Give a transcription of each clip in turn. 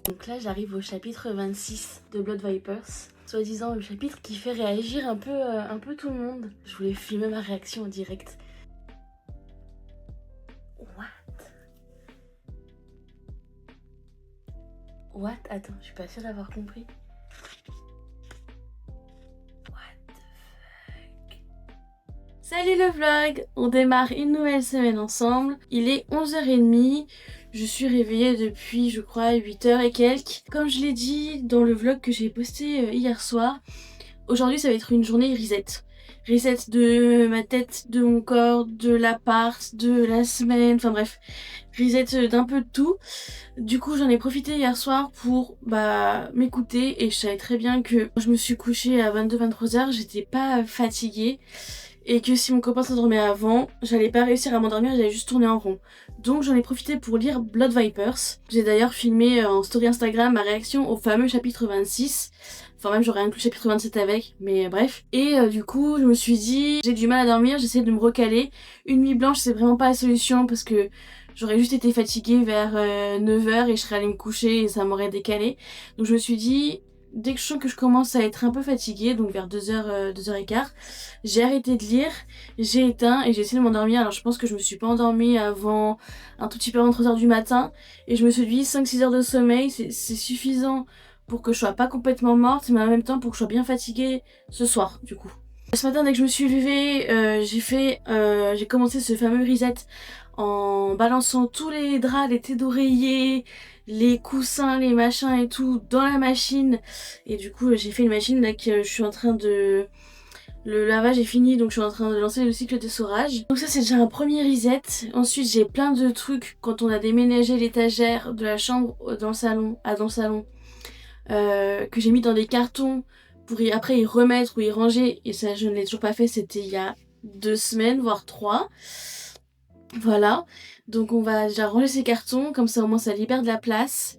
Donc là j'arrive au chapitre 26 de Blood Vipers, soi-disant le chapitre qui fait réagir un peu tout le monde. Je voulais filmer ma réaction en direct. What? Attends, je suis pas sûre d'avoir compris. Salut le vlog! On démarre une nouvelle semaine ensemble. Il est 11h30. Je suis réveillée depuis, je crois, 8h et quelques. Comme je l'ai dit dans le vlog que j'ai posté hier soir, aujourd'hui ça va être une journée reset. Reset de ma tête, de mon corps, de l'appart, de la semaine, enfin bref. Reset d'un peu de tout. Du coup j'en ai profité hier soir pour m'écouter et je savais très bien que je me suis couchée à 22-23h, j'étais pas fatiguée. Et que si mon copain s'endormait avant, j'allais pas réussir à m'endormir, j'allais juste tourner en rond. Donc j'en ai profité pour lire Blood Vipers. J'ai d'ailleurs filmé en story Instagram ma réaction au fameux chapitre 26. Enfin même j'aurais inclus le chapitre 27 avec, mais bref. Et du coup je me suis dit, j'ai du mal à dormir, j'essaie de me recaler. Une nuit blanche c'est vraiment pas la solution parce que j'aurais juste été fatiguée vers 9h et je serais allée me coucher et ça m'aurait décalé. Donc je me suis dit, dès que je sens que je commence à être un peu fatiguée, donc vers 2h, 2h15, j'ai arrêté de lire, j'ai éteint et j'ai essayé de m'endormir. Alors je pense que je me suis pas endormie avant un tout petit peu avant 3h du matin. Et je me suis dit 5-6 heures de sommeil, c'est suffisant pour que je sois pas complètement morte, mais en même temps pour que je sois bien fatiguée ce soir du coup. Ce matin dès que je me suis levée, j'ai commencé ce fameux reset en balançant tous les draps, les têtes d'oreiller, les coussins, les machins et tout dans la machine. Et du coup j'ai fait une machine là que je suis en train de... Le lavage est fini donc je suis en train de lancer le cycle d'essorage. Donc ça c'est déjà un premier reset. Ensuite j'ai plein de trucs quand on a déménagé l'étagère de la chambre dans le salon, que j'ai mis dans des cartons pour après y remettre ou y ranger. Et ça je ne l'ai toujours pas fait, c'était il y a 2 semaines voire 3. Voilà, donc on va déjà ranger ces cartons, comme ça au moins ça libère de la place.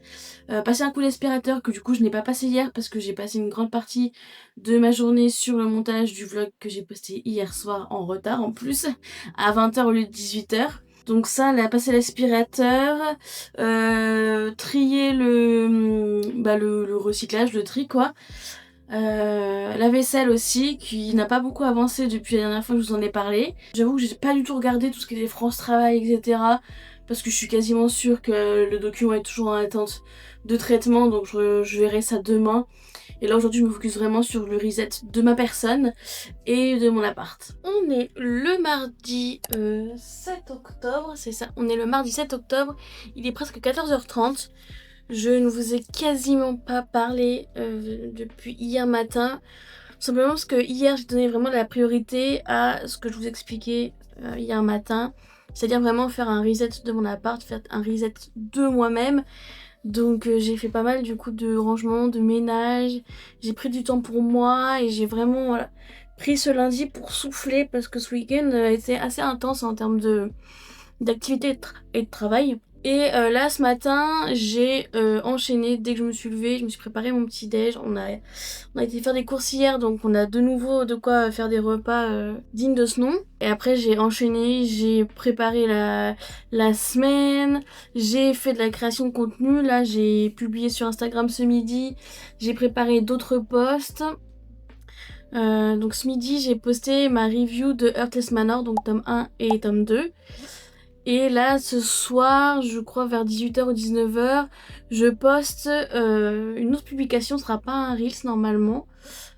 Passer un coup d'aspirateur que du coup je n'ai pas passé hier parce que j'ai passé une grande partie de ma journée sur le montage du vlog que j'ai posté hier soir en retard en plus, à 20h au lieu de 18h. Donc ça, là, passer l'aspirateur, trier le recyclage, le tri quoi. La vaisselle aussi qui n'a pas beaucoup avancé depuis la dernière fois que je vous en ai parlé. J'avoue que j'ai pas du tout regardé tout ce qui était France Travail etc, parce que je suis quasiment sûre que le document est toujours en attente de traitement, donc je verrai ça demain. Et là aujourd'hui je me focus vraiment sur le reset de ma personne et de mon appart. On est le mardi 7 octobre, c'est ça, on est le mardi 7 octobre, il est presque 14h30. Je ne vous ai quasiment pas parlé depuis hier matin. Simplement parce que hier j'ai donné vraiment la priorité à ce que je vous expliquais hier matin. C'est-à-dire vraiment faire un reset de mon appart, faire un reset de moi-même. Donc j'ai fait pas mal du coup de rangement, de ménage. J'ai pris du temps pour moi et j'ai vraiment pris ce lundi pour souffler parce que ce week-end a été assez intense en termes d'activité et de travail. Et là ce matin j'ai enchaîné dès que je me suis levée, je me suis préparé mon petit déj, on a été faire des courses hier donc on a de nouveau de quoi faire des repas dignes de ce nom. Et après j'ai enchaîné, j'ai préparé la semaine, j'ai fait de la création de contenu, là j'ai publié sur Instagram ce midi, j'ai préparé d'autres posts. Donc ce midi j'ai posté ma review de Heartless Manor, donc tome 1 et tome 2. Et là ce soir, je crois vers 18h ou 19h, je poste une autre publication, ce sera pas un Reels normalement,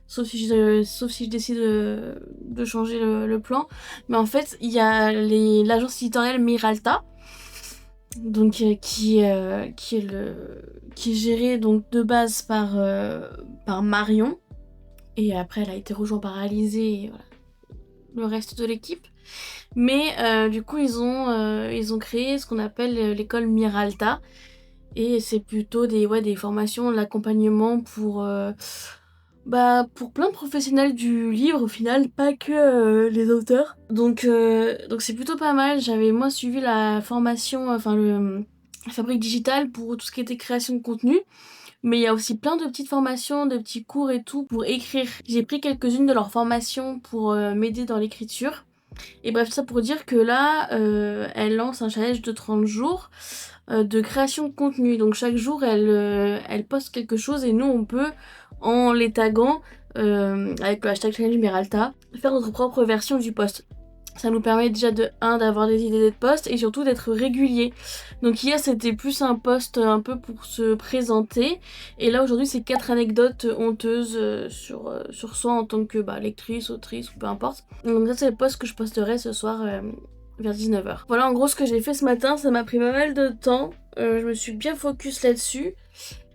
sauf si je décide de changer le plan. Mais en fait il y a l'agence éditoriale Miralta, donc qui est gérée donc de base par Marion, et après elle a été rejointe par Alizé et voilà, le reste de l'équipe. Mais du coup ils ont créé ce qu'on appelle l'école Miralta, et c'est plutôt des formations, de l'accompagnement pour plein de professionnels du livre au final, pas que les auteurs. Donc c'est plutôt pas mal. J'avais moi suivi la formation, la fabrique digitale pour tout ce qui était création de contenu. Mais il y a aussi plein de petites formations, de petits cours et tout pour écrire. J'ai pris quelques-unes de leurs formations pour m'aider dans l'écriture. Et bref, ça pour dire que là, elle lance un challenge de 30 jours de création de contenu. Donc chaque jour, elle poste quelque chose et nous, on peut, en les taguant, avec le hashtag challenge Miralta, faire notre propre version du post. Ça nous permet déjà de d'avoir des idées de posts et surtout d'être régulier. Donc hier c'était plus un post un peu pour se présenter et là aujourd'hui c'est 4 anecdotes honteuses sur soi en tant que lectrice, autrice ou peu importe. Donc ça c'est le post que je posterai ce soir vers 19h. Voilà en gros ce que j'ai fait ce matin, ça m'a pris pas mal de temps. Je me suis bien focus là-dessus.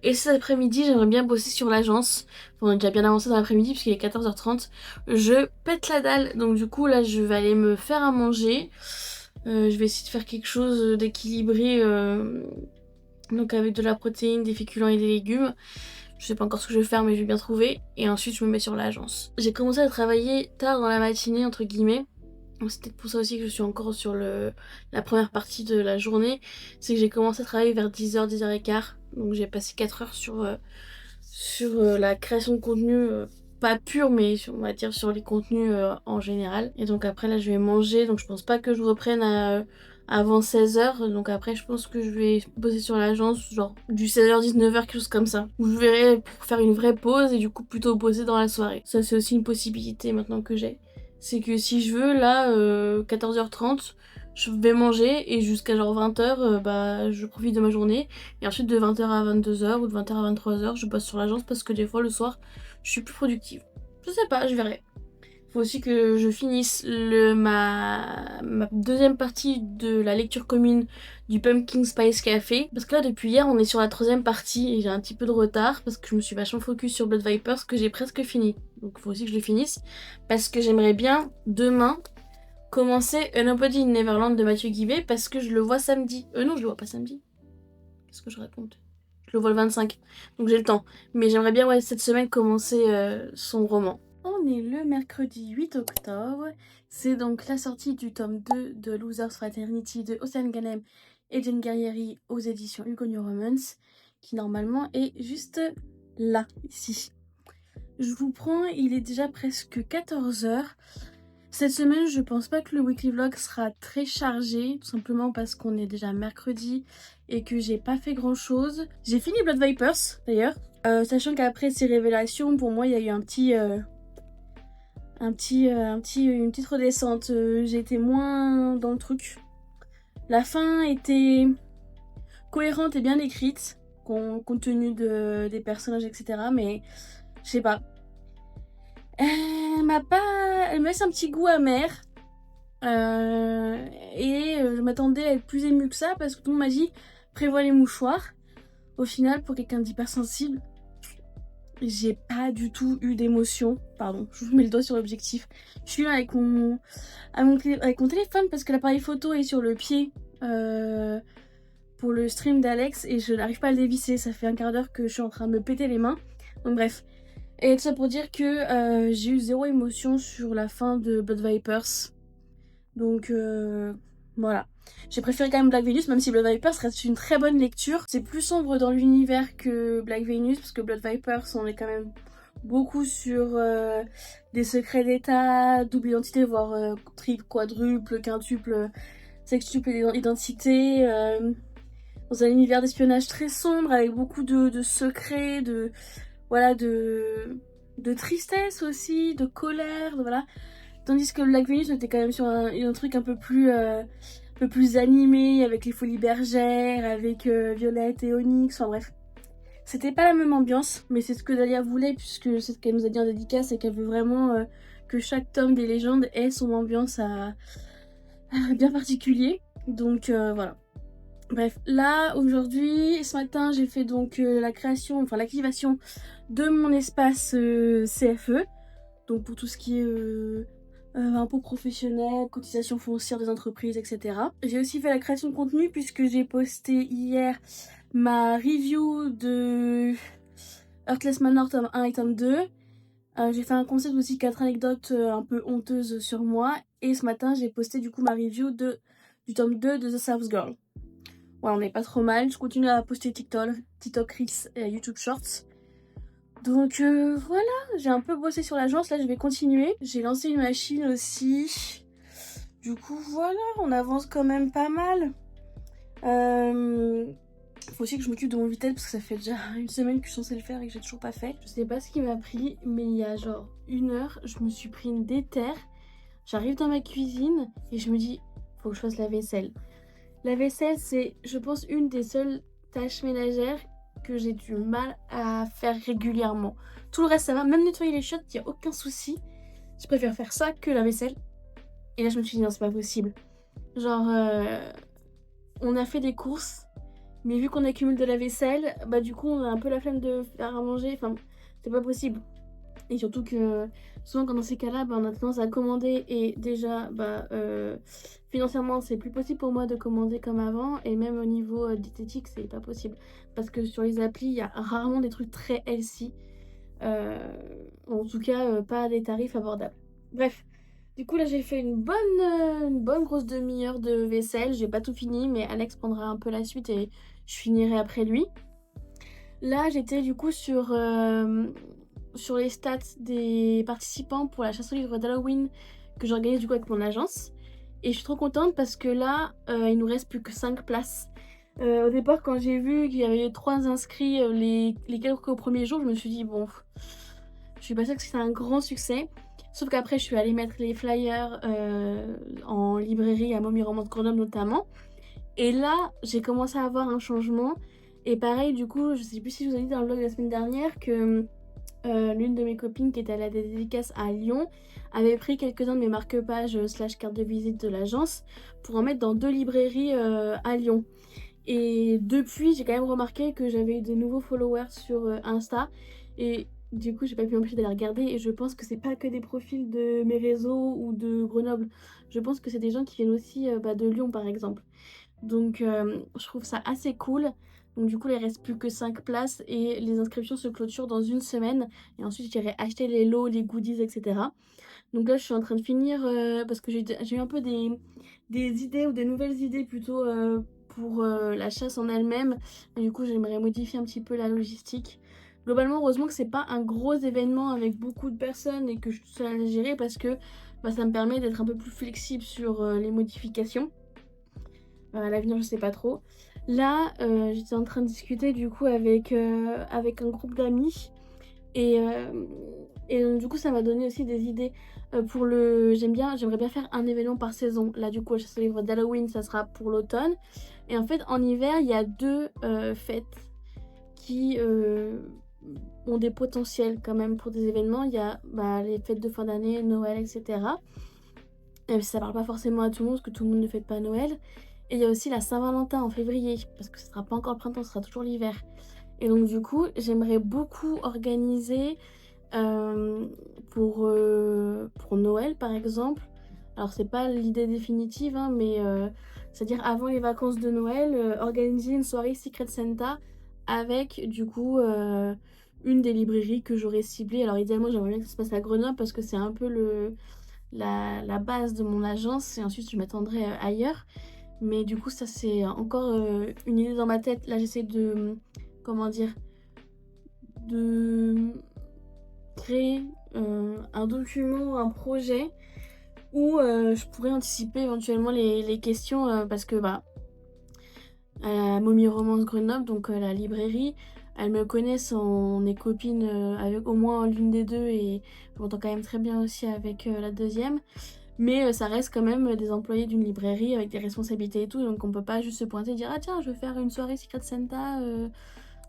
Et cet après-midi, j'aimerais bien bosser sur l'agence. Bon, on a déjà bien avancé dans l'après-midi puisqu'il est 14h30. Je pète la dalle. Donc du coup, là, je vais aller me faire à manger. Je vais essayer de faire quelque chose d'équilibré. Donc avec de la protéine, des féculents et des légumes. Je sais pas encore ce que je vais faire, mais je vais bien trouver. Et ensuite, je me mets sur l'agence. J'ai commencé à travailler tard dans la matinée, entre guillemets. C'est peut-être pour ça aussi que je suis encore sur la première partie de la journée. C'est que j'ai commencé à travailler vers 10h, 10h15. Donc j'ai passé 4 heures sur la création de contenu, pas pur, mais on va dire sur les contenus en général. Et donc après là je vais manger, donc je pense pas que je reprenne avant 16h. Donc après je pense que je vais bosser sur l'agence, genre du 16h, 19h, quelque chose comme ça. Où je verrai pour faire une vraie pause et du coup plutôt bosser dans la soirée. Ça c'est aussi une possibilité maintenant que j'ai. C'est que si je veux, là, 14h30, je vais manger et jusqu'à genre 20h, je profite de ma journée. Et ensuite de 20h à 22h ou de 20h à 23h, je bosse sur l'agence parce que des fois le soir, je suis plus productive. Je sais pas, je verrai. Faut aussi que je finisse ma deuxième partie de la lecture commune du Pumpkin Spice Café. Parce que là, depuis hier, on est sur la troisième partie et j'ai un petit peu de retard parce que je me suis vachement focus sur Blood Vipers que j'ai presque fini. Donc faut aussi que je le finisse parce que j'aimerais bien demain commencer A Nobody in Neverland de Mathieu Guibé parce que je le vois samedi. Non, je le vois pas samedi. Qu'est-ce que je raconte? Je le vois le 25. Donc j'ai le temps. Mais j'aimerais bien, cette semaine, commencer son roman. On est le mercredi 8 octobre. C'est donc la sortie du tome 2 de Losers Fraternity de Océane Ganem et Jen Guerrieri aux éditions Hugo New Romance, qui normalement est juste là, ici. Je vous prends, il est déjà presque 14h. Cette semaine, je pense pas que le weekly vlog sera très chargé, tout simplement parce qu'on est déjà mercredi et que j'ai pas fait grand chose. J'ai fini Blood Vipers d'ailleurs, sachant qu'après ces révélations, pour moi il y a eu une petite redescente. J'ai été moins dans le truc. La fin était cohérente et bien écrite, compte tenu des personnages, etc. Mais je sais pas. Elle me laisse un petit goût amer. Je m'attendais à être plus émue que ça parce que tout le monde m'a dit prévois les mouchoirs. Au final, pour quelqu'un d'hypersensible, j'ai pas du tout eu d'émotion. Pardon, je vous mets le doigt sur l'objectif. Je suis là avec mon téléphone parce que l'appareil photo est sur le pied pour le stream d'Alex et je n'arrive pas à le dévisser. Ça fait un quart d'heure que je suis en train de me péter les mains. Donc bref. Et tout ça pour dire que j'ai eu zéro émotion sur la fin de Blood Vipers. Donc voilà. J'ai préféré quand même Black Venus, même si Blood Vipers reste une très bonne lecture. C'est plus sombre dans l'univers que Black Venus, parce que Blood Vipers, on est quand même beaucoup sur des secrets d'état, double identité, voire triple, quadruple, quintuple, sextuple identité. Dans un univers d'espionnage très sombre, avec beaucoup de secrets, de tristesse aussi, de colère, voilà. Tandis que Black Venus était quand même sur un truc un peu plus animé, avec les Folies Bergères, avec Violette et Onyx, enfin bref. C'était pas la même ambiance, mais c'est ce que Dahlia voulait, puisque c'est ce qu'elle nous a dit en dédicace, c'est qu'elle veut vraiment que chaque tome des légendes ait son ambiance bien particulier. Donc voilà. Bref, là aujourd'hui, ce matin, j'ai fait donc l'activation de mon espace CFE. Donc pour tout ce qui est impôts professionnels, cotisation foncière des entreprises, etc. J'ai aussi fait la création de contenu puisque j'ai posté hier ma review de Heartless Manor tome 1 et tome 2. J'ai fait un concept aussi 4 anecdotes un peu honteuses sur moi. Et ce matin, j'ai posté du coup ma review du tome 2 de The South Girl. Ouais, on n'est pas trop mal. Je continue à poster TikTok Reels et YouTube Shorts. Donc voilà, j'ai un peu bossé sur l'agence. Là, je vais continuer. J'ai lancé une machine aussi. Du coup, voilà, on avance quand même pas mal. Faut aussi que je m'occupe de mon Vitel parce que ça fait déjà une semaine que je suis censée le faire et que j'ai toujours pas fait. Je sais pas ce qui m'a pris, mais il y a genre 1 heure, je me suis pris une déterre. J'arrive dans ma cuisine et je me dis, faut que je fasse la vaisselle. La vaisselle, c'est, je pense, une des seules tâches ménagères que j'ai du mal à faire régulièrement. Tout le reste, ça va. Même nettoyer les chiottes, il n'y a aucun souci. Je préfère faire ça que la vaisselle. Et là, je me suis dit, non, c'est pas possible. Genre, on a fait des courses, mais vu qu'on accumule de la vaisselle, bah du coup, on a un peu la flemme de faire à manger. Enfin, c'est pas possible. Et surtout que souvent quand dans ces cas-là, bah, on a tendance à commander et déjà financièrement c'est plus possible pour moi de commander comme avant et même au niveau diététique c'est pas possible parce que sur les applis il y a rarement des trucs très healthy, en tout cas pas à des tarifs abordables. Bref, du coup là j'ai fait une bonne grosse demi-heure de vaisselle, j'ai pas tout fini mais Alex prendra un peu la suite et je finirai après lui. Là j'étais du coup sur les stats des participants pour la chasse aux livres d'Halloween que j'organise du coup avec mon agence. Et je suis trop contente parce que là, il nous reste plus que 5 places. Au départ, quand j'ai vu qu'il y avait 3 inscrits les quelques premiers jours, je me suis dit, bon, je suis pas sûre que c'est un grand succès. Sauf qu'après, je suis allée mettre les flyers en librairie à Montmiromont de Grenoble notamment. Et là, j'ai commencé à avoir un changement. Et pareil, du coup, je sais plus si je vous ai dit dans le vlog de la semaine dernière que l'une de mes copines qui était à la dédicace à Lyon avait pris quelques-uns de mes marque-pages / cartes de visite de l'agence pour en mettre dans 2 librairies à Lyon. Et depuis, j'ai quand même remarqué que j'avais eu de nouveaux followers sur Insta et du coup, j'ai pas pu m'empêcher d'aller regarder et je pense que c'est pas que des profils de mes réseaux ou de Grenoble. Je pense que c'est des gens qui viennent aussi de Lyon par exemple. Donc je trouve ça assez cool. Donc du coup il ne reste plus que 5 places et les inscriptions se clôturent dans 1 semaine. Et ensuite j'irai acheter les lots, les goodies, etc. Donc là je suis en train de finir parce que j'ai eu un peu des idées ou des nouvelles idées plutôt pour la chasse en elle-même. Et du coup j'aimerais modifier un petit peu la logistique. Globalement heureusement que c'est pas un gros événement avec beaucoup de personnes et que je suis toute seule à le gérer parce que ça me permet d'être un peu plus flexible sur les modifications. À l'avenir, je sais pas trop. Là, j'étais en train de discuter du coup avec un groupe d'amis et du coup ça m'a donné aussi des idées pour le... J'aimerais bien faire un événement par saison. Là du coup, la chasse aux livres d'Halloween, ça sera pour l'automne. Et en fait, en hiver, il y a 2 fêtes qui ont des potentiels quand même pour des événements. Il y a les fêtes de fin d'année, Noël, etc. Et ça parle pas forcément à tout le monde parce que tout le monde ne fête pas Noël. Et il y a aussi la Saint-Valentin en février, parce que ce sera pas encore le printemps, ce sera toujours l'hiver. Et donc du coup, j'aimerais beaucoup organiser pour Noël par exemple. Alors c'est pas l'idée définitive, hein, mais c'est-à-dire avant les vacances de Noël, organiser une soirée Secret Santa avec du coup une des librairies que j'aurais ciblées. Alors idéalement j'aimerais bien que ça se passe à Grenoble parce que c'est un peu la base de mon agence et ensuite je m'attendrai ailleurs. Mais du coup, ça c'est encore une idée dans ma tête. Là, j'essaie de, comment dire, de créer un document, un projet où je pourrais anticiper éventuellement les questions parce que à Montmiromont Grenoble, donc la librairie, elles me connaissent, on est copines avec au moins l'une des deux et je m'entends quand même très bien aussi avec la deuxième. Mais ça reste quand même des employés d'une librairie avec des responsabilités et tout, donc on peut pas juste se pointer et dire ah tiens je vais faire une soirée Secret Santa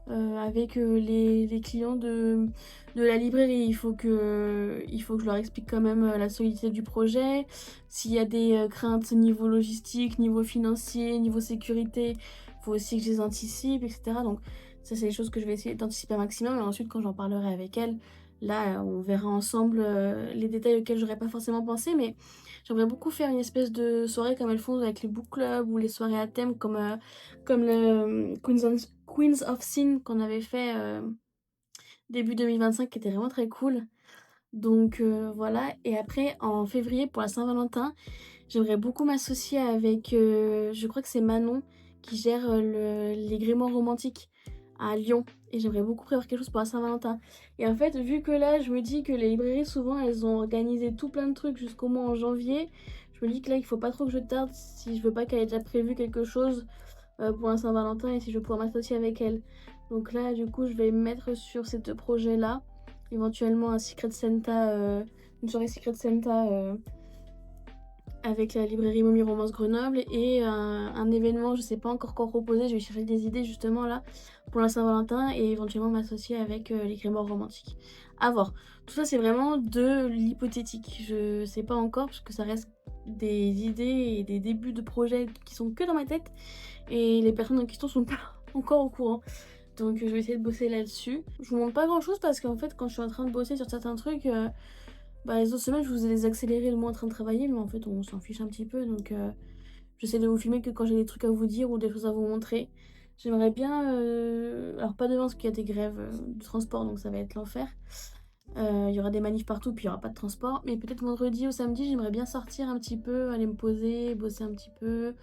avec les clients de la librairie. Il faut que je leur explique quand même la solidité du projet, s'il y a des craintes niveau logistique, niveau financier, niveau sécurité, il faut aussi que je les anticipe, etc. Donc ça c'est des choses que je vais essayer d'anticiper un maximum et ensuite quand j'en parlerai avec elles, là on verra ensemble les détails auxquels j'aurais pas forcément pensé, mais j'aimerais beaucoup faire une espèce de soirée comme elles font avec les book clubs ou les soirées à thème comme le Queens of Sin qu'on avait fait début 2025 qui était vraiment très cool. Donc voilà, et après en février pour la Saint-Valentin, j'aimerais beaucoup m'associer avec, je crois que c'est Manon qui gère les grimoires romantiques à Lyon. Et j'aimerais beaucoup prévoir quelque chose pour la Saint-Valentin. Et en fait, vu que là, je me dis que les librairies, souvent, elles ont organisé tout plein de trucs jusqu'au mois en janvier, je me dis que là il faut pas trop que je tarde si je veux pas qu'elle ait déjà prévu quelque chose pour un Saint-Valentin et si je veux pouvoir m'associer avec elle. Donc là du coup je vais me mettre sur ces deux projets là, éventuellement un Secret Santa, une soirée Secret Santa avec la librairie Momie Romance Grenoble et un événement, je sais pas encore quoi proposer, je vais chercher des idées justement là pour la Saint-Valentin et éventuellement m'associer avec les Grimoires romantiques. À voir. Tout ça c'est vraiment de l'hypothétique, je sais pas encore parce que ça reste des idées et des débuts de projets qui sont que dans ma tête et les personnes en question sont pas encore au courant. Donc je vais essayer de bosser là-dessus. Je vous montre pas grand chose parce qu'en fait quand je suis en train de bosser sur certains trucs... les autres semaines, je vous ai les accélérés le moins en train de travailler, mais en fait, on s'en fiche un petit peu. Donc, j'essaie de vous filmer que quand j'ai des trucs à vous dire ou des choses à vous montrer. J'aimerais bien... Alors, pas demain, parce qu'il y a des grèves de transport, donc ça va être l'enfer. Il y aura des manifs partout, puis il n'y aura pas de transport. Mais peut-être vendredi ou samedi, j'aimerais bien sortir un petit peu, aller me poser, bosser un petit peu,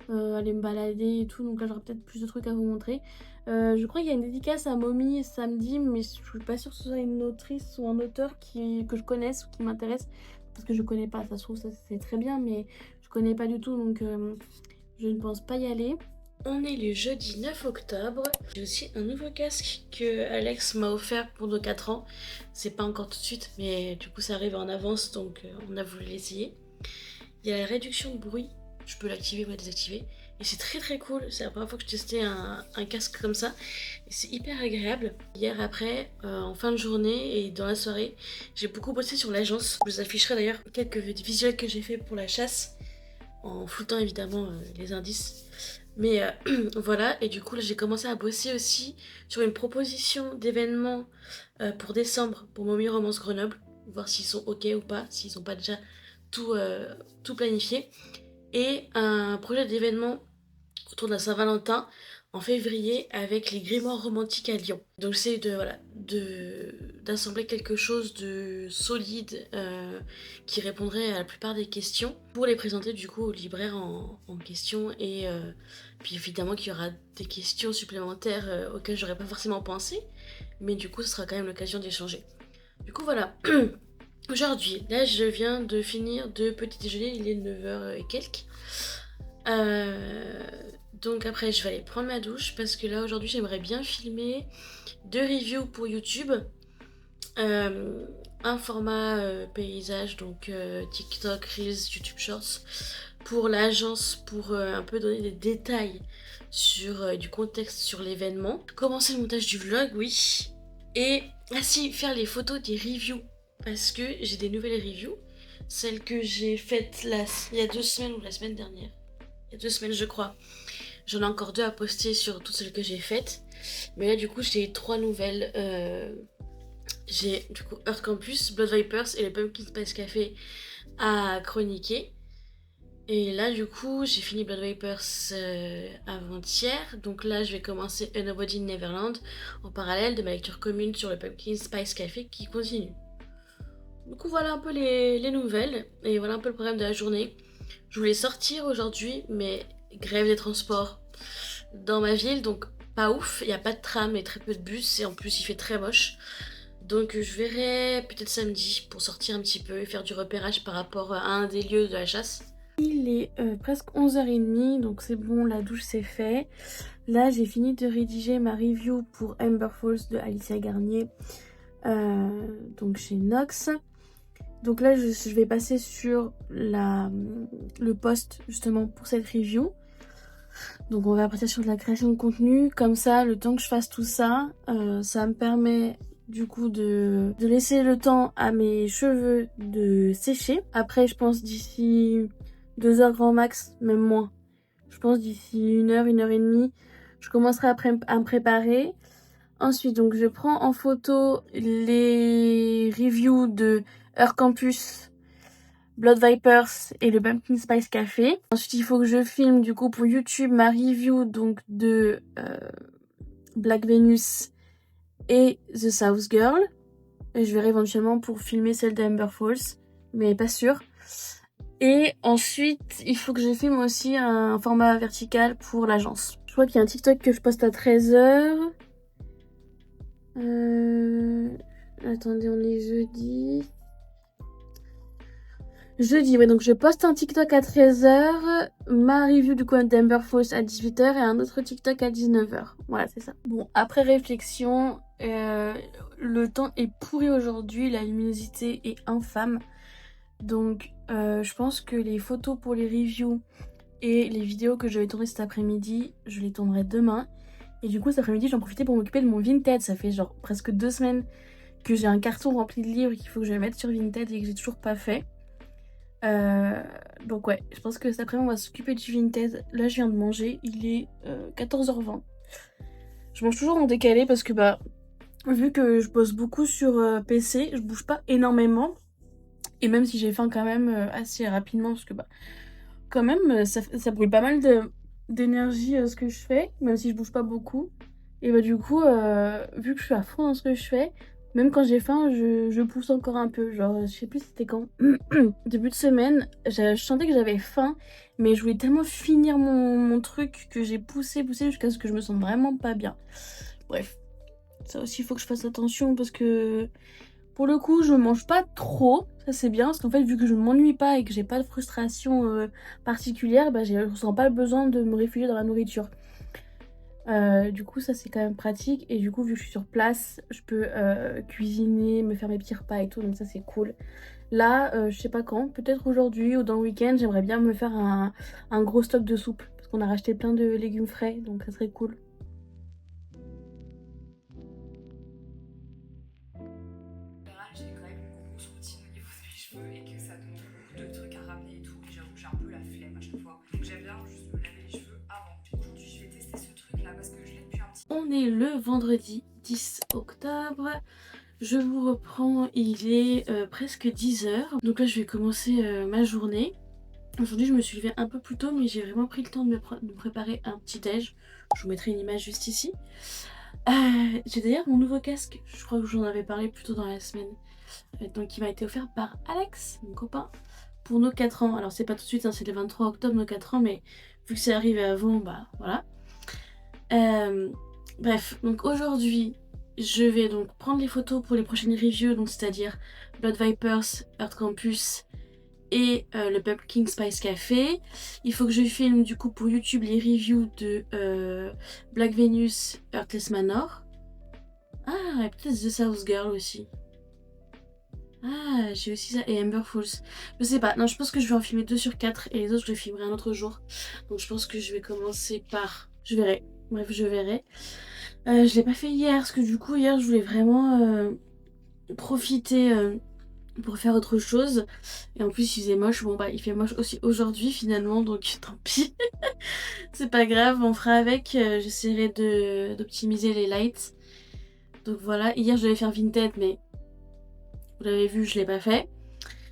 aller me balader et tout. Donc là, j'aurai peut-être plus de trucs à vous montrer. Je crois qu'il y a une dédicace à Momie samedi, mais je suis pas sûre que ce soit une autrice ou un auteur que je connaisse ou qui m'intéresse. Parce que je connais pas, ça se trouve, ça c'est très bien, mais je connais pas du tout, donc je ne pense pas y aller. On est le jeudi 9 octobre. J'ai aussi un nouveau casque que Alex m'a offert pour nos 4 ans. C'est pas encore tout de suite, mais du coup ça arrive en avance, donc on a voulu l'essayer. Il y a la réduction de bruit, je peux l'activer ou la désactiver. Et c'est très très cool, c'est la première fois que je testais un casque comme ça. Et c'est hyper agréable. Hier après, en fin de journée et dans la soirée, j'ai beaucoup bossé sur l'agence. Je vous afficherai d'ailleurs quelques visuels que j'ai fait pour la chasse, en foutant évidemment les indices. Mais voilà, et du coup là j'ai commencé à bosser aussi sur une proposition d'événement pour décembre pour Momie Romance Grenoble. Voir s'ils sont ok ou pas, s'ils n'ont pas déjà tout planifié. Et un projet d'événement autour de la Saint-Valentin en février avec les Grimoires romantiques à Lyon. Donc j'essaie d'assembler quelque chose de solide qui répondrait à la plupart des questions pour les présenter du coup aux libraires en question et puis évidemment qu'il y aura des questions supplémentaires auxquelles j'aurais pas forcément pensé, mais du coup ce sera quand même l'occasion d'échanger. Du coup voilà. Aujourd'hui, là je viens de finir de petit déjeuner, il est 9h et quelques. Donc après je vais aller prendre ma douche parce que là aujourd'hui j'aimerais bien filmer 2 reviews pour YouTube. Un format paysage, donc TikTok, Reels, YouTube Shorts pour l'agence pour un peu donner des détails sur du contexte sur l'événement. Commencer le montage du vlog, oui. Et ainsi faire les photos des reviews parce que j'ai des nouvelles reviews. Celles que j'ai faites il y a 2 semaines ou la semaine dernière. Il y a 2 semaines je crois. J'en ai encore 2 à poster sur toutes celles que j'ai faites. Mais là du coup j'ai 3 nouvelles. J'ai du coup Earth Campus, Blood Vipers et le Pumpkin Spice Café à chroniquer. Et là du coup j'ai fini Blood Vipers avant-hier. Donc là je vais commencer A Nobody in Neverland en parallèle de ma lecture commune sur le Pumpkin Spice Café qui continue. Du coup voilà un peu les nouvelles et voilà un peu le programme de la journée. Je voulais sortir aujourd'hui mais grève des transports dans ma ville donc pas ouf, il n'y a pas de tram et très peu de bus et en plus il fait très moche. Donc je verrai peut-être samedi pour sortir un petit peu et faire du repérage par rapport à un des lieux de la chasse. Il est presque 11h30 donc c'est bon, la douche c'est fait. Là j'ai fini de rédiger ma review pour Amber Falls de Alicia Garnier donc chez Nox. Donc là je vais passer sur le post justement pour cette review. Donc on va partir sur de la création de contenu. Comme ça, le temps que je fasse tout ça, ça me permet du coup de laisser le temps à mes cheveux de sécher. Après je pense d'ici 2 heures grand max, même moins. Je pense d'ici 1 heure, 1 heure et demie, je commencerai à me préparer. Ensuite donc je prends en photo les reviews de Earth Campus, Blood Vipers et le Pumpkin Spice Café. Ensuite il faut que je filme du coup pour YouTube ma review donc de Black Venus et The South Girl. Et je verrai éventuellement pour filmer celle d'Amber Falls, mais pas sûr. Et ensuite il faut que je filme aussi un format vertical pour l'agence. Je crois qu'il y a un TikTok que je poste à 13h. Attendez, on est jeudi. Jeudi, ouais, donc je poste un TikTok à 13h, ma review du coup d'Amber Falls à 18h et un autre TikTok à 19h. Voilà, c'est ça. Bon, après réflexion, le temps est pourri aujourd'hui, la luminosité est infâme. Donc, je pense que les photos pour les reviews et les vidéos que je vais tourner cet après-midi, je les tournerai demain. Et du coup, cet après-midi, j'en profite pour m'occuper de mon Vinted. Ça fait genre presque 2 semaines que j'ai un carton rempli de livres qu'il faut que je mette sur Vinted et que j'ai toujours pas fait. Donc ouais, je pense que cet après-midi on va s'occuper du Vinted. Là je viens de manger, il est 14h20. Je mange toujours en décalé parce que bah vu que je bosse beaucoup sur PC, je bouge pas énormément. Et même si j'ai faim quand même assez rapidement parce que bah quand même ça brûle pas mal d'énergie ce que je fais, même si je bouge pas beaucoup. Et bah du coup vu que je suis à fond dans ce que je fais, même quand j'ai faim, je pousse encore un peu. Genre, je sais plus c'était quand. Début de semaine, je sentais que j'avais faim, mais je voulais tellement finir mon truc que j'ai poussé jusqu'à ce que je me sente vraiment pas bien. Bref, ça aussi, il faut que je fasse attention parce que pour le coup, je mange pas trop. Ça, c'est bien parce qu'en fait, vu que je ne m'ennuie pas et que j'ai pas de frustration particulière, bah, je ressens pas le besoin de me réfugier dans la nourriture. Du coup ça c'est quand même pratique et du coup vu que je suis sur place je peux cuisiner, me faire mes petits repas et tout, donc ça c'est cool. Là je sais pas quand, peut-être aujourd'hui ou dans le week-end, j'aimerais bien me faire un gros stock de soupe parce qu'on a racheté plein de légumes frais, donc ça serait cool. J'ai quand même une grosse routine au niveau de mes cheveux et que ça demande beaucoup de trucs à ramener et tout. Et j'avoue, j'ai un peu la flemme à chaque fois. Donc j'aime bien juste me laver les cheveux avant. Aujourd'hui, je vais tester ce truc là parce que je l'ai depuis un petit. On est le vendredi 10 octobre. Je vous reprends, il est presque 10h. Donc là je vais commencer ma journée. Aujourd'hui je me suis levée un peu plus tôt mais j'ai vraiment pris le temps de me préparer un petit déj. Je vous mettrai une image juste ici. J'ai d'ailleurs mon nouveau casque, je crois que j'en avais parlé plus tôt dans la semaine. Donc qui m'a été offert par Alex, mon copain, pour nos 4 ans. Alors c'est pas tout de suite, hein, c'est le 23 octobre nos 4 ans, mais vu que c'est arrivé avant, bah voilà. Bref, donc aujourd'hui je vais donc prendre les photos pour les prochaines reviews, donc c'est-à-dire Blood Vipers, Earth Campus et le Pumpkin Spice Café. Il faut que je filme du coup pour YouTube les reviews de Black Venus, Earthless Manor. Ah, et peut-être The South Girl aussi. Ah, j'ai aussi ça, et Amber Falls. Je sais pas, non, je pense que je vais en filmer 2 sur 4 et les autres je les filmerai un autre jour. Donc je pense que je vais commencer par... Je verrai, bref, je verrai. Je l'ai pas fait hier, parce que du coup hier je voulais vraiment profiter pour faire autre chose. Et en plus il faisait moche, bon bah il fait moche aussi aujourd'hui finalement, donc tant pis. C'est pas grave, on fera avec, j'essaierai d'optimiser les lights. Donc voilà, hier je devais faire Vinted mais vous l'avez vu, je l'ai pas fait.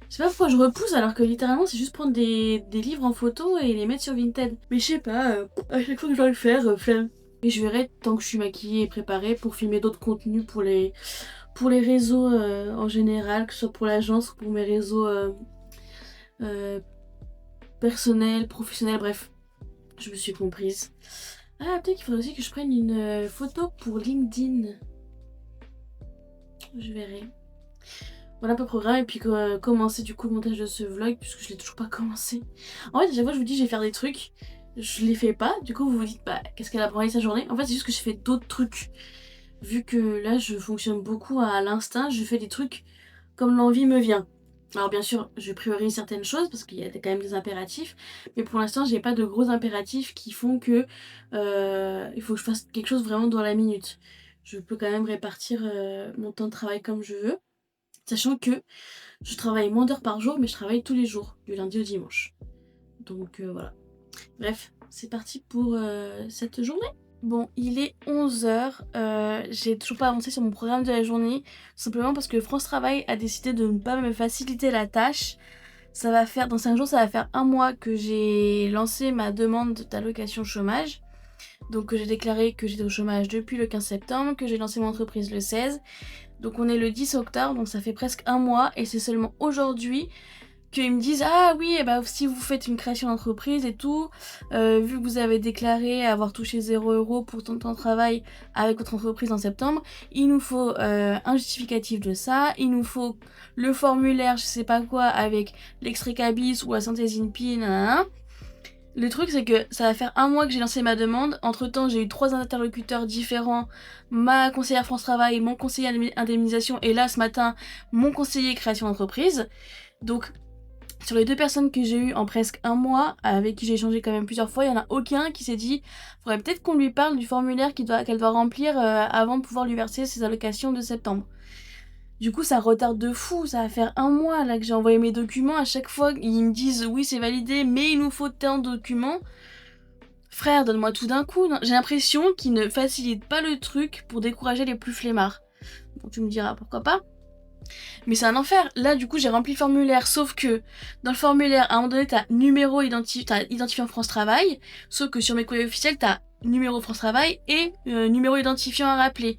Je sais pas pourquoi je repousse alors que littéralement c'est juste prendre des livres en photo et les mettre sur Vinted. Mais je sais pas, à chaque fois que je dois le faire, flemme. Et je verrai tant que je suis maquillée et préparée pour filmer d'autres contenus pour les réseaux en général, que ce soit pour l'agence ou pour mes réseaux personnels, professionnels, bref. Je me suis comprise. Ah, peut-être qu'il faudrait aussi que je prenne une photo pour LinkedIn. Je verrai. Voilà un peu le programme et puis commencer du coup le montage de ce vlog puisque je l'ai toujours pas commencé. En fait à chaque fois je vous dis je vais faire des trucs, je les fais pas, du coup vous vous dites bah qu'est-ce qu'elle a préparé sa journée. En fait c'est juste que je fais d'autres trucs. Vu que là je fonctionne beaucoup à l'instinct, je fais des trucs comme l'envie me vient. Alors bien sûr je priorise certaines choses parce qu'il y a quand même des impératifs, mais pour l'instant j'ai pas de gros impératifs qui font que il faut que je fasse quelque chose vraiment dans la minute. Je peux quand même répartir mon temps de travail comme je veux. Sachant que je travaille moins d'heures par jour, mais je travaille tous les jours, du lundi au dimanche. Donc voilà. Bref, c'est parti pour cette journée. Bon, il est 11h, j'ai toujours pas avancé sur mon programme de la journée, simplement parce que France Travail a décidé de ne pas me faciliter la tâche. Ça va faire, dans 5 jours, ça va faire 1 mois que j'ai lancé ma demande d'allocation chômage. Donc j'ai déclaré que j'étais au chômage depuis le 15 septembre, que j'ai lancé mon entreprise le 16. Donc on est le 10 octobre, donc ça fait presque 1 mois et c'est seulement aujourd'hui qu'ils me disent ah oui, eh ben, si vous faites une création d'entreprise et tout, vu que vous avez déclaré avoir touché 0 € pour ton temps de travail avec votre entreprise en septembre, il nous faut un justificatif de ça, il nous faut le formulaire je sais pas quoi avec l'extrait cabis ou la synthèse INPI, nanana. Le truc c'est que ça va faire 1 mois que j'ai lancé ma demande. Entre temps j'ai eu 3 interlocuteurs différents, ma conseillère France Travail, mon conseiller indemnisation et là ce matin mon conseiller création d'entreprise. Donc sur les 2 personnes que j'ai eues en presque 1 mois, avec qui j'ai échangé quand même plusieurs fois, il n'y en a aucun qui s'est dit faudrait peut-être qu'on lui parle du formulaire qu'elle doit remplir avant de pouvoir lui verser ses allocations de septembre. Du coup ça retarde de fou, ça va faire 1 mois là que j'ai envoyé mes documents, à chaque fois ils me disent oui c'est validé mais il nous faut tant de documents. Frère, donne-moi tout d'un coup. J'ai l'impression qu'ils ne facilitent pas le truc pour décourager les plus flemmards. Donc tu me diras pourquoi pas. Mais c'est un enfer. Là, du coup, j'ai rempli le formulaire. Sauf que dans le formulaire, à un moment donné, t'as identifiant France Travail. Sauf que sur mes courriers officiels, t'as numéro France Travail et numéro identifiant à rappeler.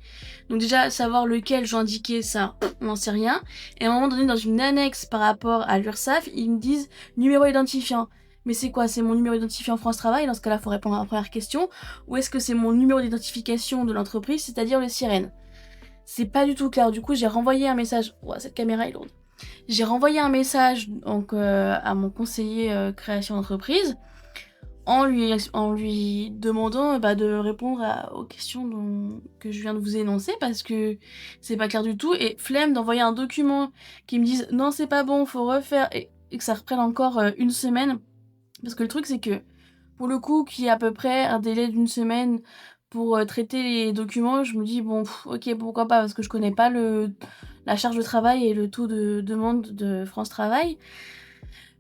Donc déjà, savoir lequel j'ai indiqué, ça, on n'en sait rien. Et à un moment donné, dans une annexe par rapport à l'URSSAF, ils me disent numéro identifiant. Mais c'est quoi? C'est mon numéro d'identifiant France Travail? Dans ce cas-là, il faut répondre à la première question. Ou est-ce que c'est mon numéro d'identification de l'entreprise, c'est-à-dire le sirène? C'est pas du tout clair. Du coup, j'ai renvoyé un message. Ouah, cette caméra est lourde. J'ai renvoyé un message donc, à mon conseiller création d'entreprise en lui demandant de répondre aux questions que je viens de vous énoncer parce que c'est pas clair du tout. Et flemme d'envoyer un document qui me dise non, c'est pas bon, faut refaire et que ça reprenne encore 1 semaine. Parce que le truc, c'est que pour le coup, qu'il y a à peu près un délai d'1 semaine pour traiter les documents, je me dis bon ok pourquoi pas parce que je connais pas la charge de travail et le taux de demande de France Travail.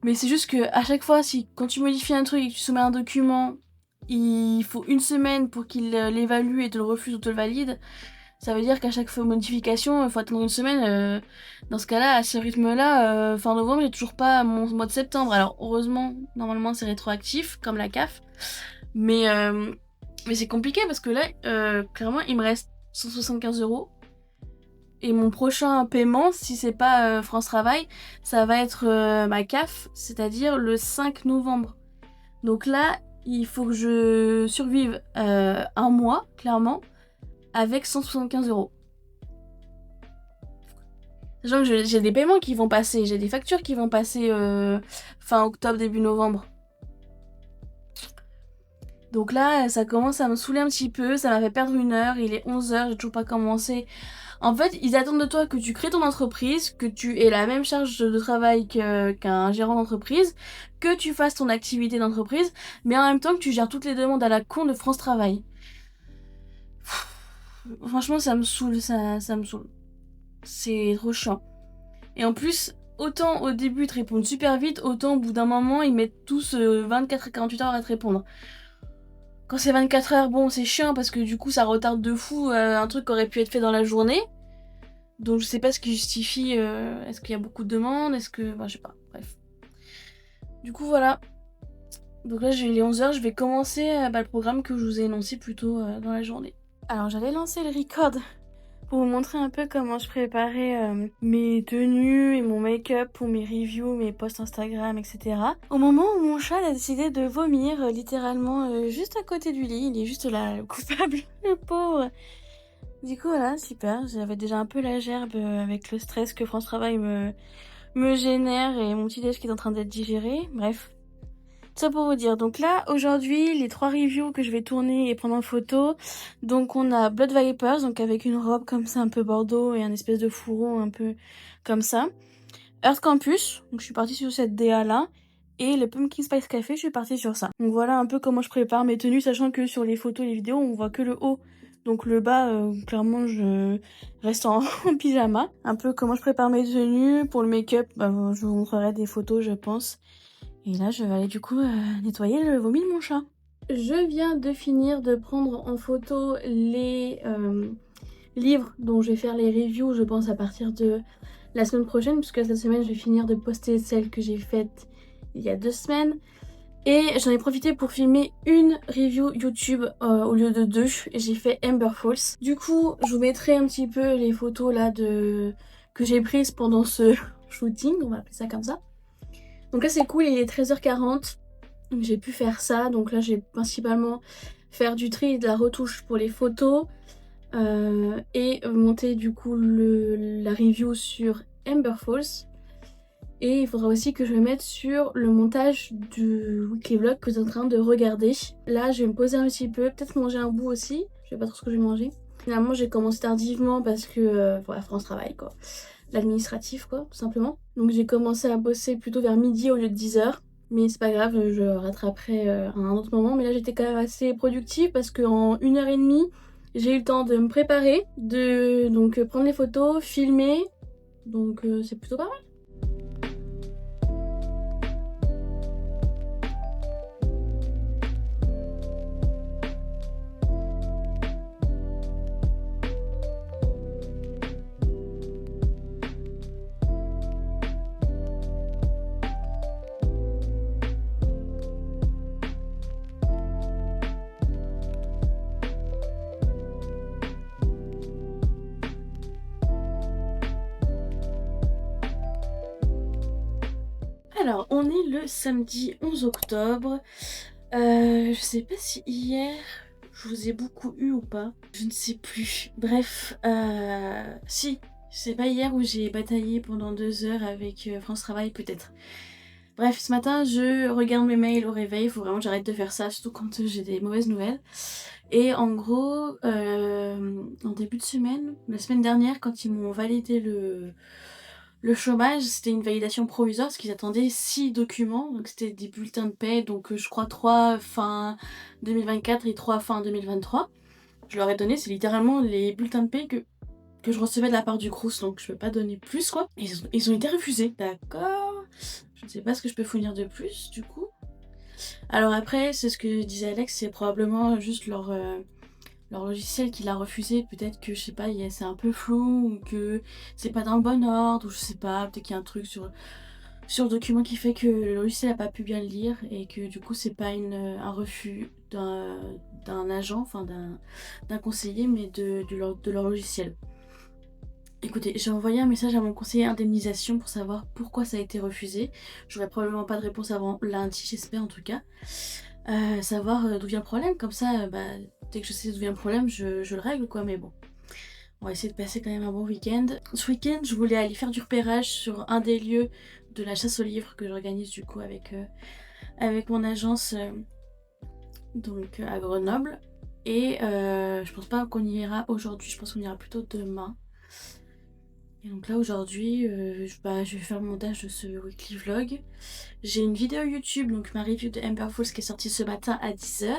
Mais c'est juste que à chaque fois quand tu modifies un truc et que tu soumets un document, il faut 1 semaine pour qu'il l'évalue et te le refuse ou te le valide. Ça veut dire qu'à chaque fois modification, il faut attendre 1 semaine. Dans ce cas-là, à ce rythme-là, fin novembre, j'ai toujours pas mon mois de septembre. Alors heureusement, normalement c'est rétroactif, comme la CAF. Mais c'est compliqué parce que là, clairement, il me reste 175 €. Et mon prochain paiement, si c'est pas France Travail, ça va être ma CAF, c'est-à-dire le 5 novembre. Donc là, il faut que je survive 1 mois, clairement, avec 175 €. Sachant que j'ai des paiements qui vont passer, j'ai des factures qui vont passer fin octobre, début novembre. Donc là, ça commence à me saouler un petit peu, ça m'a fait perdre 1 heure, il est 11 h, j'ai toujours pas commencé. En fait, ils attendent de toi que tu crées ton entreprise, que tu aies la même charge de travail qu'un gérant d'entreprise, que tu fasses ton activité d'entreprise, mais en même temps que tu gères toutes les demandes à la con de France Travail. Franchement, ça me saoule, ça me saoule. C'est trop chiant. Et en plus, autant au début ils te répondent super vite, autant au bout d'un moment ils mettent tous 24 à 48 heures à te répondre. Quand c'est 24 heures, bon c'est chiant parce que du coup ça retarde de fou un truc qui aurait pu être fait dans la journée. Donc je sais pas ce qui justifie, est-ce qu'il y a beaucoup de demandes, est-ce que... je sais pas, bref. Du coup voilà. Donc là j'ai les 11 h, je vais commencer le programme que je vous ai énoncé plus tôt dans la journée. Alors j'allais lancer le record pour vous montrer un peu comment je préparais mes tenues et mon make-up pour mes reviews, mes posts Instagram, etc. Au moment où mon chat a décidé de vomir littéralement juste à côté du lit, il est juste là, le coupable, le pauvre. Du coup voilà, super, j'avais déjà un peu la gerbe avec le stress que France Travail me génère et mon petit déj qui est en train d'être digéré, bref. Ça pour vous dire, donc là aujourd'hui les 3 reviews que je vais tourner et prendre en photo, donc on a Blood Vipers, donc avec une robe comme ça un peu bordeaux et un espèce de fourreau un peu comme ça, Earth Campus, donc je suis partie sur cette DA là, et le Pumpkin Spice Café, je suis partie sur ça. Donc voilà un peu comment je prépare mes tenues, sachant que sur les photos et les vidéos on voit que le haut, donc le bas clairement je reste en pyjama. Un peu comment je prépare mes tenues, pour le make-up, je vous montrerai des photos je pense. Et là, je vais aller du coup nettoyer le vomi de mon chat. Je viens de finir de prendre en photo les livres dont je vais faire les reviews, je pense, à partir de la semaine prochaine, puisque cette semaine, je vais finir de poster celle que j'ai faite il y a 2 semaines. Et j'en ai profité pour filmer une review YouTube au lieu de 2. J'ai fait Amber Falls. Du coup, je vous mettrai un petit peu les photos là que j'ai prises pendant ce shooting, on va appeler ça comme ça. Donc là c'est cool, il est 13h40. J'ai pu faire ça. Donc là j'ai principalement faire du tri et de la retouche pour les photos. Et monter du coup la review sur Amber Falls. Et il faudra aussi que je me mette sur le montage du weekly vlog que vous êtes en train de regarder. Là je vais me poser un petit peu, peut-être manger un bout aussi. Je sais pas trop ce que je vais manger. Finalement j'ai commencé tardivement parce que pour la France Travail quoi. L'administratif quoi tout simplement. Donc j'ai commencé à bosser plutôt vers midi au lieu de 10h. Mais c'est pas grave, je rattraperai à un autre moment. Mais là j'étais quand même assez productive parce qu'en 1h30 j'ai eu le temps de me préparer, de donc prendre les photos, filmer. Donc c'est plutôt pas mal. Alors, on est le samedi 11 octobre. Je sais pas si hier je vous ai beaucoup eu ou pas. Je ne sais plus. Bref, si. C'est pas hier où j'ai bataillé pendant 2 heures avec France Travail, peut-être. Bref, ce matin, je regarde mes mails au réveil. Il faut vraiment que j'arrête de faire ça, surtout quand j'ai des mauvaises nouvelles. Et en gros, en début de semaine, la semaine dernière, quand ils m'ont validé le chômage, c'était une validation provisoire parce qu'ils attendaient 6 documents. Donc c'était des bulletins de paie, donc je crois 3 fin 2024 et 3 fin 2023. Je leur ai donné, c'est littéralement les bulletins de paie que je recevais de la part du Crous, donc je peux pas donner plus quoi. Ils ont été refusés, d'accord. Je ne sais pas ce que je peux fournir de plus du coup. Alors après, c'est ce que disait Alex, c'est probablement juste leur logiciel qui l'a refusé. Peut-être que, je sais pas, c'est un peu flou ou que c'est pas dans le bon ordre ou je sais pas, peut-être qu'il y a un truc sur le document qui fait que le logiciel a pas pu bien le lire et que du coup c'est pas un refus d'un agent, enfin d'un conseiller, mais de leur logiciel. Écoutez, j'ai envoyé un message à mon conseiller indemnisation pour savoir pourquoi ça a été refusé. J'aurai probablement pas de réponse avant lundi, j'espère en tout cas. Savoir d'où vient le problème, comme ça, dès que je sais d'où vient le problème, je le règle quoi, mais bon. On va essayer de passer quand même un bon week-end. Ce week-end, je voulais aller faire du repérage sur un des lieux de la chasse aux livres que j'organise du coup avec mon agence donc à Grenoble. Et je pense pas qu'on y ira aujourd'hui, je pense qu'on ira plutôt demain. Et donc là aujourd'hui, je vais faire le montage de ce weekly vlog. J'ai une vidéo YouTube, donc ma review de Amber Falls qui est sortie ce matin à 10h.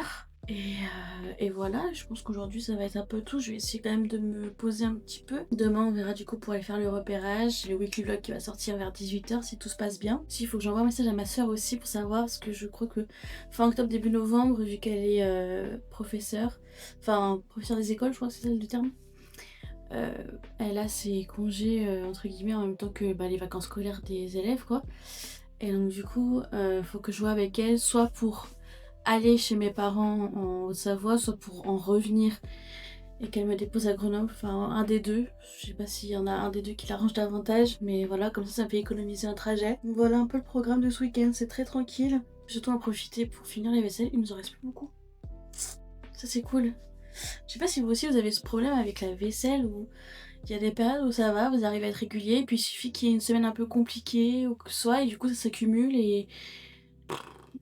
Et voilà, je pense qu'aujourd'hui ça va être un peu tout. Je vais essayer quand même de me poser un petit peu. Demain on verra du coup pour aller faire le repérage. Le weekly vlog qui va sortir vers 18h si tout se passe bien. Il faut que j'envoie un message à ma soeur aussi pour savoir, parce que je crois que fin octobre, début novembre, vu qu'elle est professeure des écoles, je crois que c'est ça le terme. Elle a ses congés entre guillemets en même temps que les vacances scolaires des élèves quoi. Et donc du coup faut que je vois avec elle, soit pour aller chez mes parents en Haute-Savoie, soit pour en revenir et qu'elle me dépose à Grenoble, enfin un des deux. Je sais pas s'il y en a un des deux qui l'arrange davantage, mais voilà, comme ça fait économiser un trajet. Donc voilà un peu le programme de ce week-end, c'est très tranquille. Surtout en profiter pour finir les vaisselles, il nous en reste plus beaucoup. Ça c'est cool. Je sais pas si vous aussi vous avez ce problème avec la vaisselle où il y a des périodes où ça va, vous arrivez à être régulier, et puis il suffit qu'il y ait une semaine un peu compliquée ou que ce soit, et du coup ça s'accumule et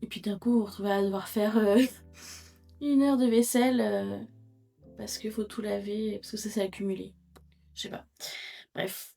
puis d'un coup vous vous retrouvez à devoir faire 1 heure de vaisselle parce qu'il faut tout laver, parce que ça s'est accumulé. Je sais pas. Bref.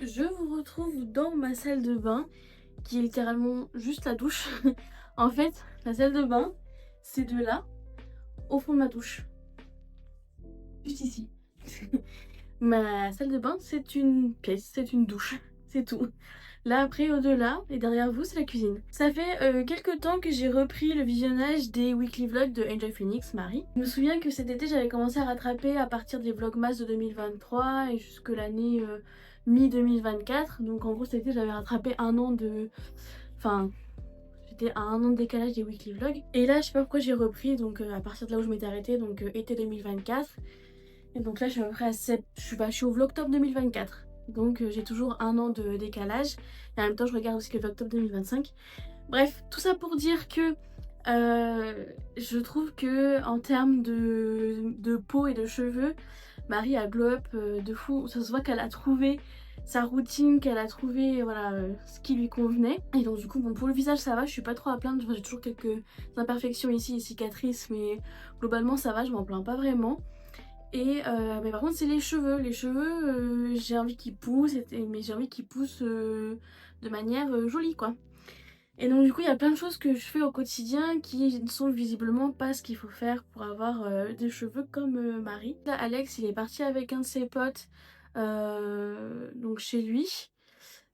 Je vous retrouve dans ma salle de bain, qui est littéralement juste la douche. En fait, la salle de bain, c'est de là, au fond de ma douche. Juste ici. Ma salle de bain, c'est une pièce, c'est une douche, c'est tout. Là après, au-delà, et derrière vous, c'est la cuisine. Ça fait quelques temps que j'ai repris le visionnage des weekly vlogs de Enjoy Phoenix, Marie. Je me souviens que cet été, j'avais commencé à rattraper à partir des vlogmas de 2023 et jusque l'année mi-2024. Donc en gros, cet été, j'avais rattrapé un an de... Enfin... J'étais à un an de décalage des weekly vlogs. Et là, je sais pas pourquoi j'ai repris, donc à partir de là où je m'étais arrêtée, donc été 2024. Et donc là, je suis à peu près à 7... je suis au vlogtop 2024. Donc j'ai toujours un an de décalage. Et en même temps, je regarde aussi le vlogtop 2025. Bref, tout ça pour dire que je trouve que en termes de peau et de cheveux, Marie a glow up de fou. Ça se voit qu'elle a trouvé sa routine, qu'elle a trouvé voilà, ce qui lui convenait. Et donc du coup, bon, pour le visage ça va, je suis pas trop à plaindre. Enfin, j'ai toujours quelques imperfections ici et cicatrices, mais globalement ça va, je m'en plains pas vraiment. Et mais par contre c'est les cheveux. Les cheveux, j'ai envie qu'ils poussent, mais j'ai envie qu'ils poussent de manière jolie quoi. Et donc du coup il y a plein de choses que je fais au quotidien qui ne sont visiblement pas ce qu'il faut faire pour avoir des cheveux comme Marie. Là Alex il est parti avec un de ses potes donc chez lui.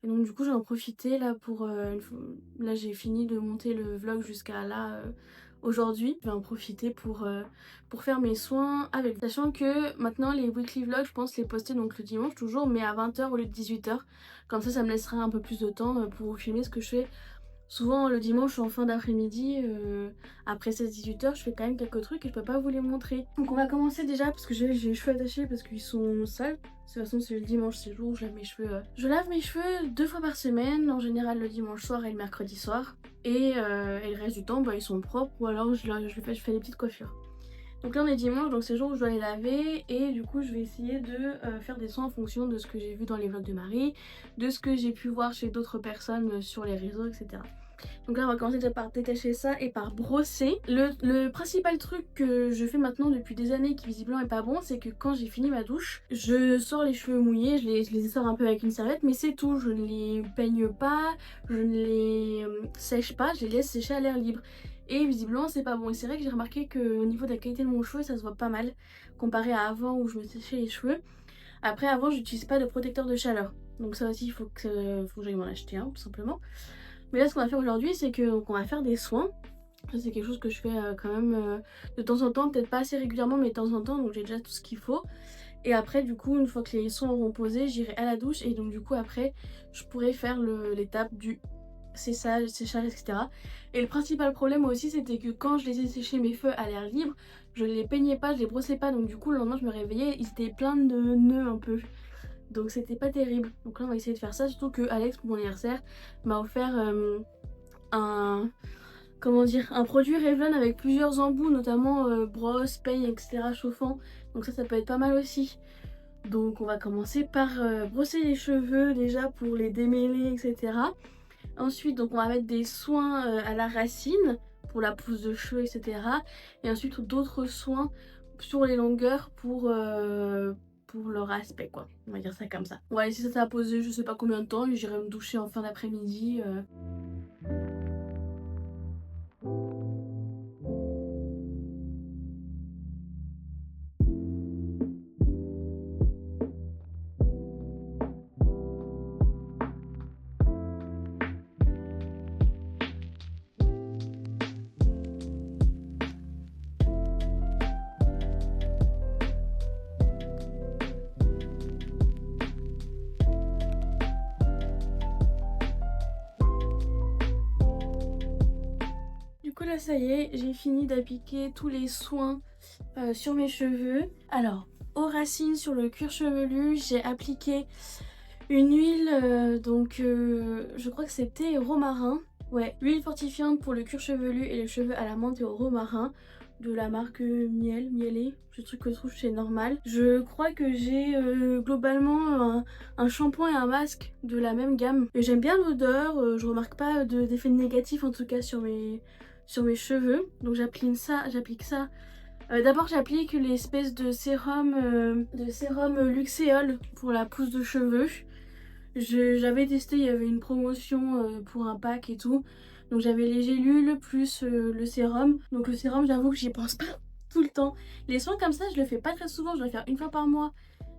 Et donc du coup j'en ai profité là pour... là j'ai fini de monter le vlog jusqu'à là aujourd'hui. Je vais en profiter pour faire mes soins avec. Sachant que maintenant les weekly vlogs je pense les poster donc le dimanche toujours mais à 20 h au lieu de 18 h. Comme ça me laissera un peu plus de temps pour vous filmer ce que je fais. Souvent le dimanche en fin d'après-midi, après 16-18 h, je fais quand même quelques trucs et je peux pas vous les montrer. Donc on va commencer déjà parce que j'ai les cheveux attachés parce qu'ils sont sales. De toute façon c'est le dimanche, c'est le jour où je lave mes cheveux. Je lave mes cheveux 2 fois par semaine, en général le dimanche soir et le mercredi soir. Et le reste du temps bah, ils sont propres ou alors je fais des petites coiffures. Donc là on est dimanche, donc c'est le jour où je dois les laver et du coup je vais essayer de faire des soins en fonction de ce que j'ai vu dans les vlogs de Marie, de ce que j'ai pu voir chez d'autres personnes sur les réseaux, etc. Donc là on va commencer déjà par détacher ça et par brosser. Le principal truc que je fais maintenant depuis des années qui visiblement est pas bon, c'est que quand j'ai fini ma douche, je sors les cheveux mouillés, je les sors un peu avec une serviette, mais c'est tout, je ne les peigne pas, je ne les sèche pas, je les laisse sécher à l'air libre. Et visiblement c'est pas bon. Et c'est vrai que j'ai remarqué qu'au niveau de la qualité de mon cheveu ça se voit pas mal comparé à avant où je me séchais les cheveux. Après avant j'utilise pas de protecteur de chaleur. Donc ça aussi il faut que j'aille m'en acheter un tout simplement. Mais là ce qu'on va faire aujourd'hui c'est qu'on va faire des soins. Ça c'est quelque chose que je fais quand même de temps en temps, peut-être pas assez régulièrement mais de temps en temps, donc j'ai déjà tout ce qu'il faut. Et après du coup une fois que les soins auront posé, j'irai à la douche et donc du coup après je pourrai faire l'étape du séchage, etc. Et le principal problème aussi c'était que quand je les ai séchés mes cheveux à l'air libre, je les peignais pas, je les brossais pas, donc du coup le lendemain je me réveillais, ils étaient pleins de nœuds un peu. Donc c'était pas terrible. Donc là on va essayer de faire ça, surtout que Alex pour mon anniversaire m'a offert un produit Revlon avec plusieurs embouts, notamment brosse, peigne, etc. chauffant. Donc ça peut être pas mal aussi. Donc on va commencer par brosser les cheveux déjà pour les démêler, etc. Ensuite donc on va mettre des soins à la racine pour la pousse de cheveux, etc. Et ensuite d'autres soins sur les longueurs pour leur aspect quoi, on va dire ça comme ça. On va laisser ça à poser je sais pas combien de temps et j'irai me doucher en fin d'après-midi. Là ça y est, j'ai fini d'appliquer tous les soins sur mes cheveux. Alors, aux racines, sur le cuir chevelu, j'ai appliqué une huile, je crois que c'était romarin. Ouais, huile fortifiante pour le cuir chevelu et les cheveux à la menthe et au romarin de la marque Mielé, ce truc que je trouve chez Normal. Je crois que j'ai globalement un shampoing et un masque de la même gamme. Et j'aime bien l'odeur, je remarque pas d'effet négatif en tout cas sur mes cheveux. Donc j'applique ça. D'abord j'applique l'espèce de sérum Luxéol pour la pousse de cheveux. J'avais testé, il y avait une promotion pour un pack et tout. Donc j'avais les gélules plus le sérum. Donc le sérum, j'avoue que j'y pense pas tout le temps. Les soins comme ça, je le fais pas très souvent, je dois le faire une fois par mois.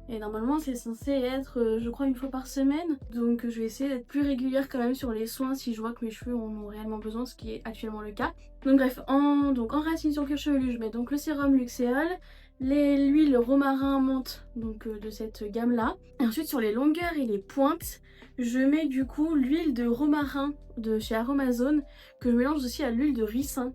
Et normalement, c'est censé être, je crois, une fois par semaine. Donc je vais essayer d'être plus régulière quand même sur les soins si je vois que mes cheveux en ont réellement besoin, ce qui est actuellement le cas. Donc bref, en racine sur cuir chevelu, je mets donc le sérum Luxéol, l'huile romarin menthe, donc de cette gamme là. Et ensuite sur les longueurs et les pointes, je mets du coup l'huile de romarin de chez Aromazone, que je mélange aussi à l'huile de ricin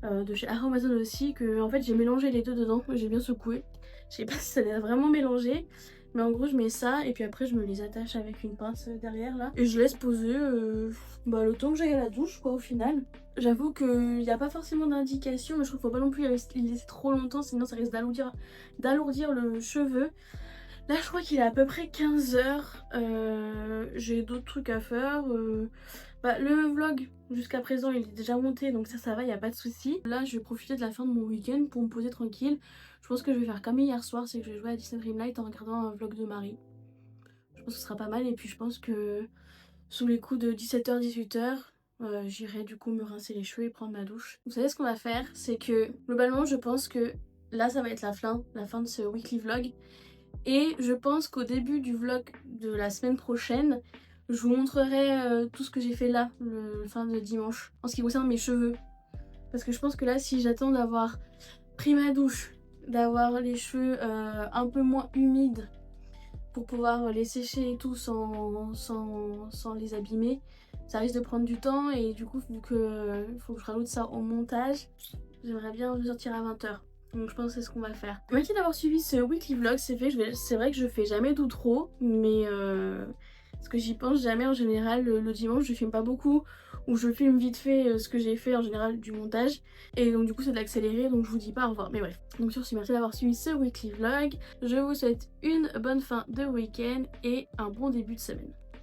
de chez Aromazone aussi, que en fait j'ai mélangé les deux dedans, j'ai bien secoué. Je sais pas si ça les a vraiment mélangés, mais en gros je mets ça et puis après je me les attache avec une pince derrière là. Et je laisse poser le temps que j'aille à la douche quoi au final. J'avoue qu'il n'y a pas forcément d'indication, mais je trouve qu'il faut pas non plus les laisser trop longtemps, sinon ça risque d'alourdir le cheveu. Là je crois qu'il est à peu près 15h, j'ai d'autres trucs à faire. Le vlog jusqu'à présent il est déjà monté, donc ça va, il n'y a pas de souci. Là je vais profiter de la fin de mon week-end pour me poser tranquille. Je pense que je vais faire comme hier soir, c'est que je vais jouer à Disney Dreamlight en regardant un vlog de Marie. Je pense que ce sera pas mal, et puis je pense que sous les coups de 17h, 18h, j'irai du coup me rincer les cheveux et prendre ma douche. Vous savez ce qu'on va faire, c'est que globalement je pense que là ça va être la fin de ce weekly vlog. Et je pense qu'au début du vlog de la semaine prochaine, je vous montrerai tout ce que j'ai fait là, le fin de dimanche, en ce qui concerne mes cheveux. Parce que je pense que là, si j'attends d'avoir pris ma douche, d'avoir les cheveux un peu moins humides pour pouvoir les sécher et tout sans les abîmer, ça risque de prendre du temps. Et du coup, vu que faut que je rajoute ça au montage, j'aimerais bien le sortir à 20h. Donc je pense que c'est ce qu'on va faire. Merci d'avoir suivi ce weekly vlog, c'est vrai que je fais jamais d'outro, mais parce que j'y pense jamais en général. Le dimanche je filme pas beaucoup, ou je filme vite fait ce que j'ai fait en général du montage, et donc du coup c'est de l'accéléré, donc je vous dis pas au revoir, mais bref. Donc sur ce, merci d'avoir suivi ce weekly vlog, je vous souhaite une bonne fin de week-end et un bon début de semaine.